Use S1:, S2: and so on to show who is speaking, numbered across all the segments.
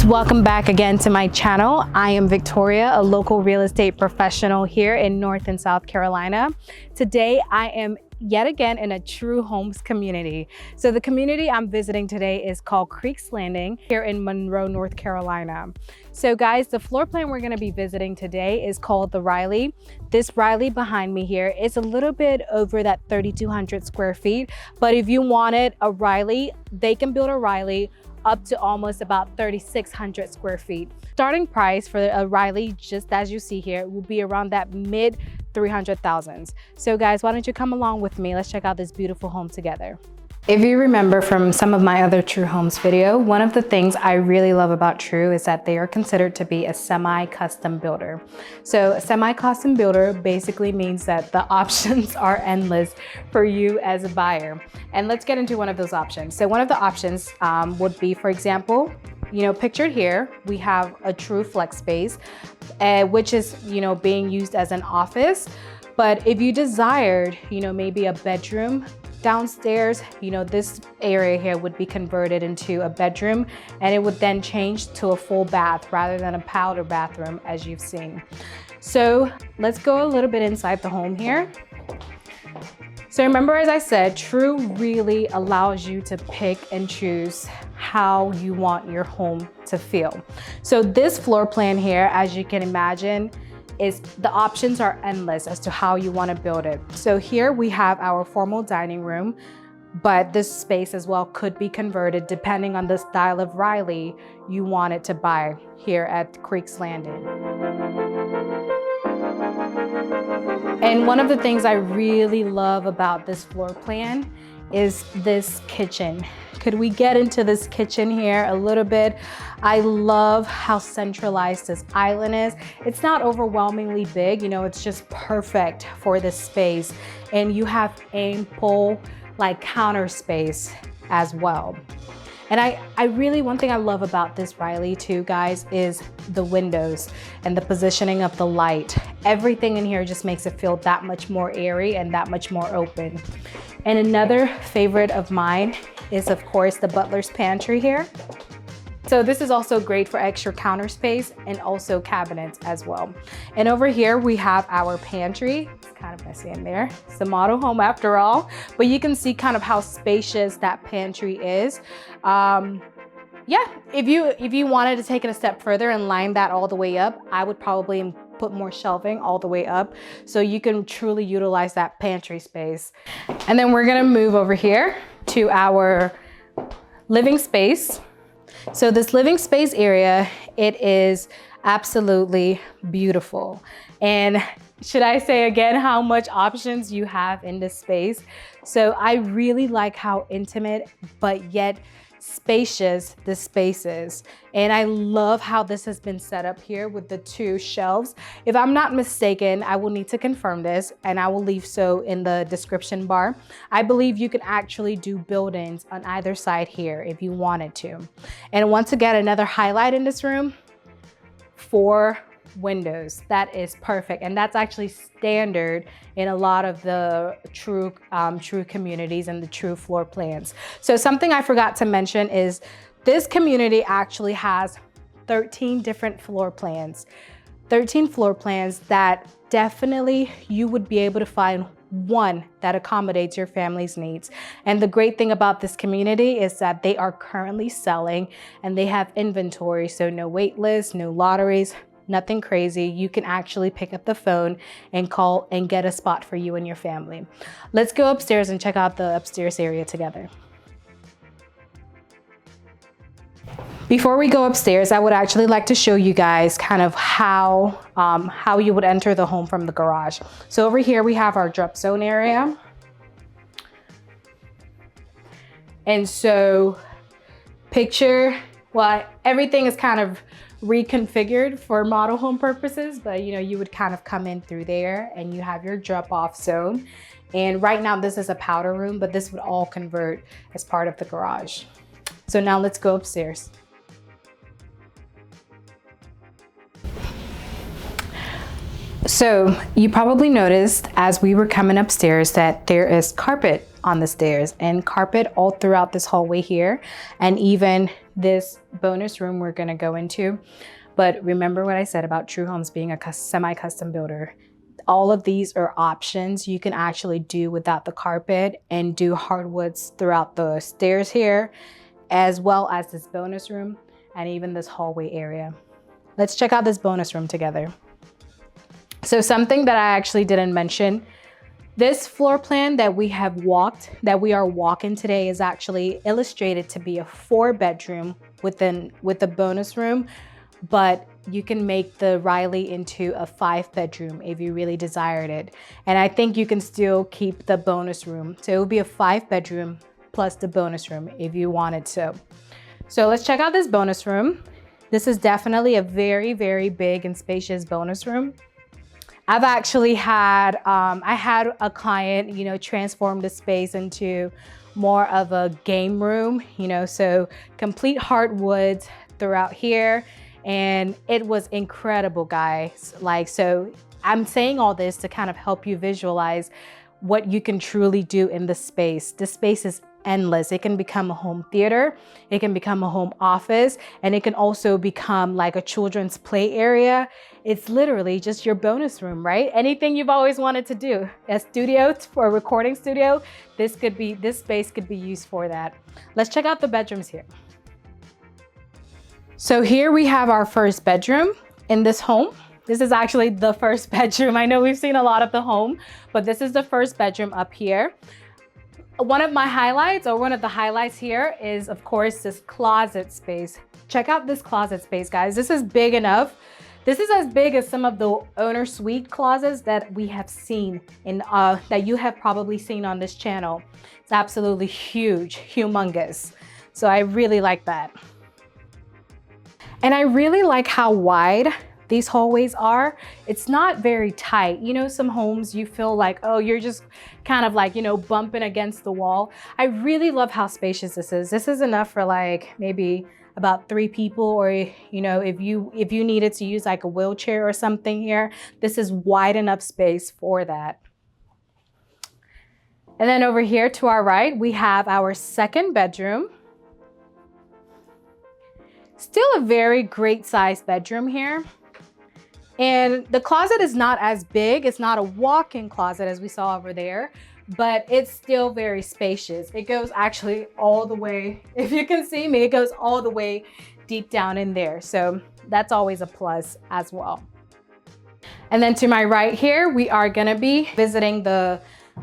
S1: welcome back again to my channel. I am Victoria, a local real estate professional here in North and South Carolina. Today I am yet again in a true homes community. So the community I'm visiting today is called Creeks Landing here in Monroe, North Carolina. So guys, the floor plan we're going to be visiting today is called the Riley. This Riley behind me here is a little bit over that 3,200 square feet, but if you wanted a Riley, they can build a Riley up to almost about 3,600 square feet. Starting price for a Riley, just as you see here, will be around that mid 300,000s. So guys, why don't you come along with me? Let's check out this beautiful home together. If you remember from some of my other True Homes video, one of the things I really love about True is that they are considered to be a semi-custom builder. So a semi-custom builder basically means that the options are endless for you as a buyer. And let's get into one of those options. So one of the options would be, for example, pictured here, we have a true flex space, which is, being used as an office. But if you desired, maybe a bedroom downstairs, this area here would be converted into a bedroom, and it would then change to a full bath rather than a powder bathroom, as you've seen. So let's go a little bit inside the home here. So remember, as I said, True really allows you to pick and choose how you want your home to feel. So this floor plan here, as you can imagine, the options are endless as to how you want to build it. So here we have our formal dining room, but this space as well could be converted depending on the style of Riley you wanted to buy here at Creeks Landing. And one of the things I really love about this floor plan is this kitchen. Could we get into this kitchen here a little bit? I love how centralized this island is. It's not overwhelmingly big, it's just perfect for this space. And you have ample counter space as well. And one thing I love about this Riley too, guys, is the windows and the positioning of the light. Everything in here just makes it feel that much more airy and that much more open. And another favorite of mine is, of course, the butler's pantry here. So this is also great for extra counter space and also cabinets as well. And over here we have our pantry. It's kind of messy in there. It's a model home after all, but you can see kind of how spacious that pantry is. Yeah, if you wanted to take it a step further and line that all the way up, I would probably put more shelving all the way up so you can truly utilize that pantry space. And then we're gonna move over here to our living space. So this living space area, it is absolutely beautiful. And should I say again how much options you have in this space? So I really like how intimate but yet spacious this space is. And I love how this has been set up here with the two shelves. If I'm not mistaken, I will need to confirm this and I will leave so in the description bar. I believe you can actually do build-ins on either side here if you wanted to. And once again, another highlight in this room, 4 windows. That is perfect, and that's actually standard in a lot of the true communities and the True floor plans. So something I forgot to mention is this community actually has 13 different floor plans. 13 floor plans that definitely you would be able to find one that accommodates your family's needs. And the great thing about this community is that they are currently selling and they have inventory, so no wait lists, no lotteries, nothing crazy. You can actually pick up the phone and call and get a spot for you and your family. Let's go upstairs and check out the upstairs area together. Before we go upstairs, I would actually like to show you guys kind of how you would enter the home from the garage. So over here we have our drop zone area. And so everything is kind of reconfigured for model home purposes, but you would kind of come in through there and you have your drop off zone. And right now this is a powder room, but this would all convert as part of the garage. So now let's go upstairs. So you probably noticed as we were coming upstairs that there is carpet on the stairs, and carpet all throughout this hallway here, and even this bonus room we're gonna go into. But remember what I said about True Homes being a semi-custom builder. All of these are options you can actually do without the carpet and do hardwoods throughout the stairs here, as well as this bonus room and even this hallway area. Let's check out this bonus room together. So something that I actually didn't mention, this floor plan that we are walking today is actually illustrated to be a 4-bedroom with the bonus room, but you can make the Riley into a 5-bedroom if you really desired it. And I think you can still keep the bonus room. So it would be a 5-bedroom plus the bonus room if you wanted to. So let's check out this bonus room. This is definitely a very, very big and spacious bonus room. I've actually had, I had a client, you know, transform the space into more of a game room, you know, so complete hardwoods throughout here. And it was incredible, guys. Like, so I'm saying all this to kind of help you visualize what you can truly do in this space. This space is endless. It can become a home theater, it can become a home office, and it can also become like a children's play area. It's literally just your bonus room, right? Anything you've always wanted to do. A studio for a recording studio, this space could be used for that. Let's check out the bedrooms here. So here we have our first bedroom in this home. This is actually the first bedroom. I know we've seen a lot of the home, but this is the first bedroom up here. One of the highlights here is, of course, this closet space. Check out this closet space, guys. This is big enough. This is as big as some of the owner suite closets that we have seen that you have probably seen on this channel. It's absolutely huge, humongous. So I really like that. And I really like how wide these hallways are. It's not very tight. You know, some homes you feel like, oh, you're just kind of like, you know, bumping against the wall. I really love how spacious this is. This is enough for like maybe about 3 people, or, you know, if you needed to use like a wheelchair or something here, this is wide enough space for that. And then over here to our right, we have our second bedroom. Still a very great sized bedroom here. And the closet is not as big. It's not a walk-in closet as we saw over there, but it's still very spacious. It goes actually all the way, if you can see me, it goes all the way deep down in there. So that's always a plus as well. And then to my right here, we are gonna be visiting the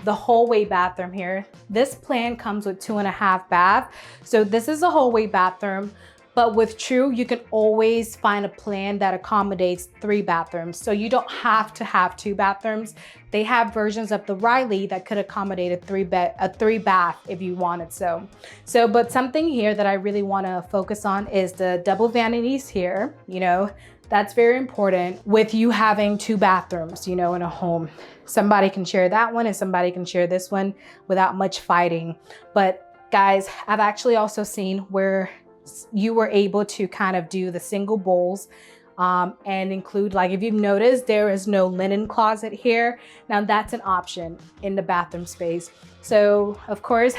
S1: hallway bathroom here. This plan comes with 2.5 baths. So this is a hallway bathroom. But with True, you can always find a plan that accommodates 3 bathrooms. So you don't have to have 2 bathrooms. They have versions of the Riley that could accommodate a 3 bath if you wanted so. But something here that I really want to focus on is the double vanities here. You know, that's very important with you having 2 bathrooms, you know, in a home. Somebody can share that one and somebody can share this one without much fighting. But guys, I've actually also seen where you were able to kind of do the single bowls and include, like, if you've noticed, there is no linen closet here. Now that's an option in the bathroom space. So of course,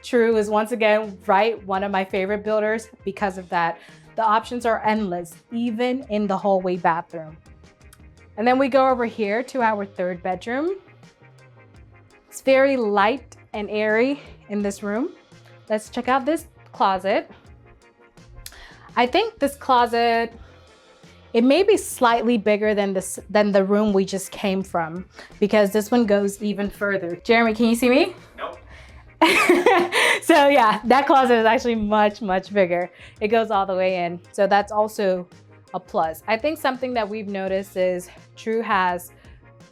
S1: True is once again, right, one of my favorite builders because of that. The options are endless, even in the hallway bathroom. And then we go over here to our third bedroom. It's very light and airy in this room. Let's check out this closet. I think this closet, it may be slightly bigger than the room we just came from, because this one goes even further. Jeremy, can you see me?
S2: Nope.
S1: So yeah, that closet is actually much, much bigger. It goes all the way in. So that's also a plus. I think something that we've noticed is True has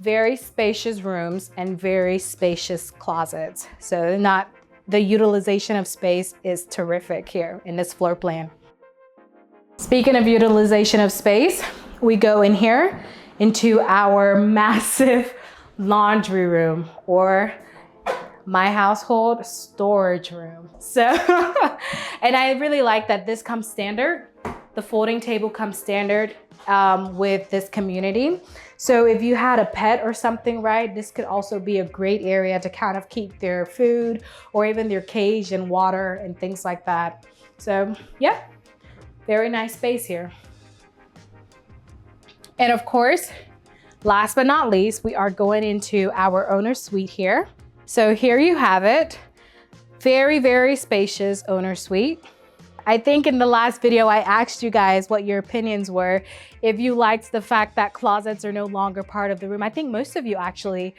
S1: very spacious rooms and very spacious closets. So the utilization of space is terrific here in this floor plan. Speaking of utilization of space, we go in here into our massive laundry room, or my household storage room. So, and I really like that this comes standard. The folding table comes standard. with this community. So if you had a pet or something, right, this could also be a great area to kind of keep their food or even their cage and water and things like that. So yeah, very nice space here. And of course, last but not least, we are going into our owner suite here. So here you have it. Very, very spacious owner suite. I think in the last video, I asked you guys what your opinions were. If you liked the fact that closets are no longer part of the room. I think most of you actually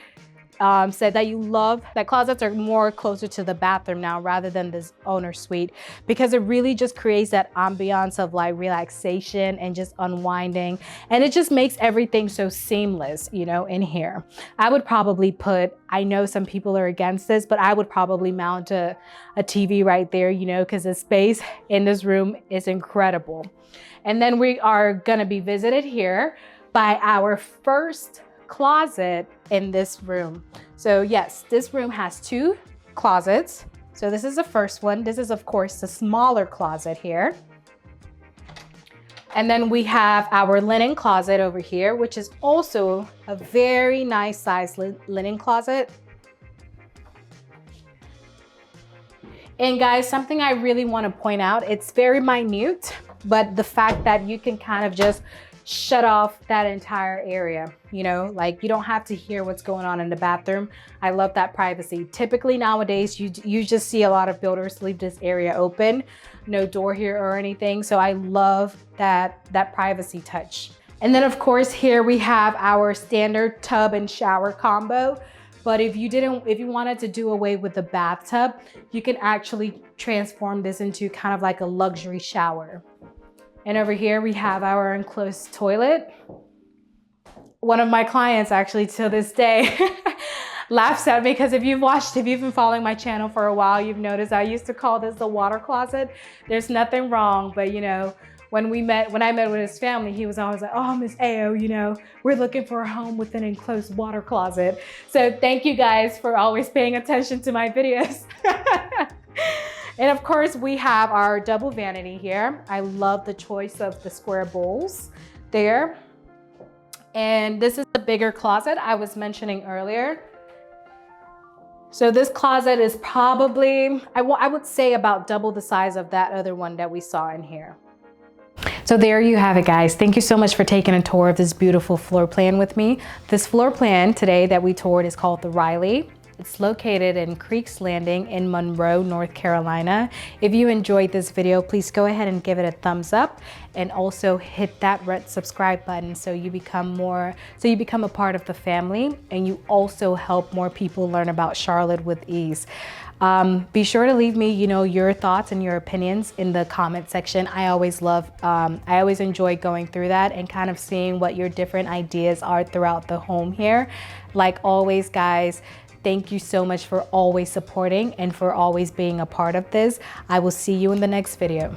S1: said that you love that closets are more closer to the bathroom now rather than this owner suite, because it really just creates that ambiance of like relaxation and just unwinding. And it just makes everything so seamless, you know, in here. I would probably put, I know some people are against this, but I would probably mount a TV right there, you know, because the space in this room is incredible. And then we are gonna be visited here by our first closet in this room. So yes, this room has 2 closets. So this is the first one. This is of course the smaller closet here. And then we have our linen closet over here, which is also a very nice size linen closet. And guys, something I really want to point out, it's very minute, but the fact that you can kind of just shut off that entire area, you know, like you don't have to hear what's going on in the bathroom. I love that privacy. Typically nowadays, you just see a lot of builders leave this area open, no door here or anything. So I love that privacy touch. And then of course, here we have our standard tub and shower combo. But if you wanted to do away with the bathtub, you can actually transform this into kind of like a luxury shower. And over here we have our enclosed toilet. One of my clients actually to this day laughs at me because if you've been following my channel for a while, you've noticed I used to call this the water closet. There's nothing wrong, but you know, when I met with his family, he was always like, oh, Miss Ao, you know, we're looking for a home with an enclosed water closet. So thank you guys for always paying attention to my videos. And of course, we have our double vanity here. I love the choice of the square bowls there. And this is the bigger closet I was mentioning earlier. So this closet is probably, I would say about double the size of that other one that we saw in here. So there you have it, guys. Thank you so much for taking a tour of this beautiful floor plan with me. This floor plan today that we toured is called the Riley. It's located in Creeks Landing in Monroe, North Carolina. If you enjoyed this video, please go ahead and give it a thumbs up and also hit that red subscribe button so you become a part of the family and you also help more people learn about Charlotte with ease. Be sure to leave me, you know, your thoughts and your opinions in the comment section. I always enjoy going through that and kind of seeing what your different ideas are throughout the home here. Like always, guys, thank you so much for always supporting and for always being a part of this. I will see you in the next video.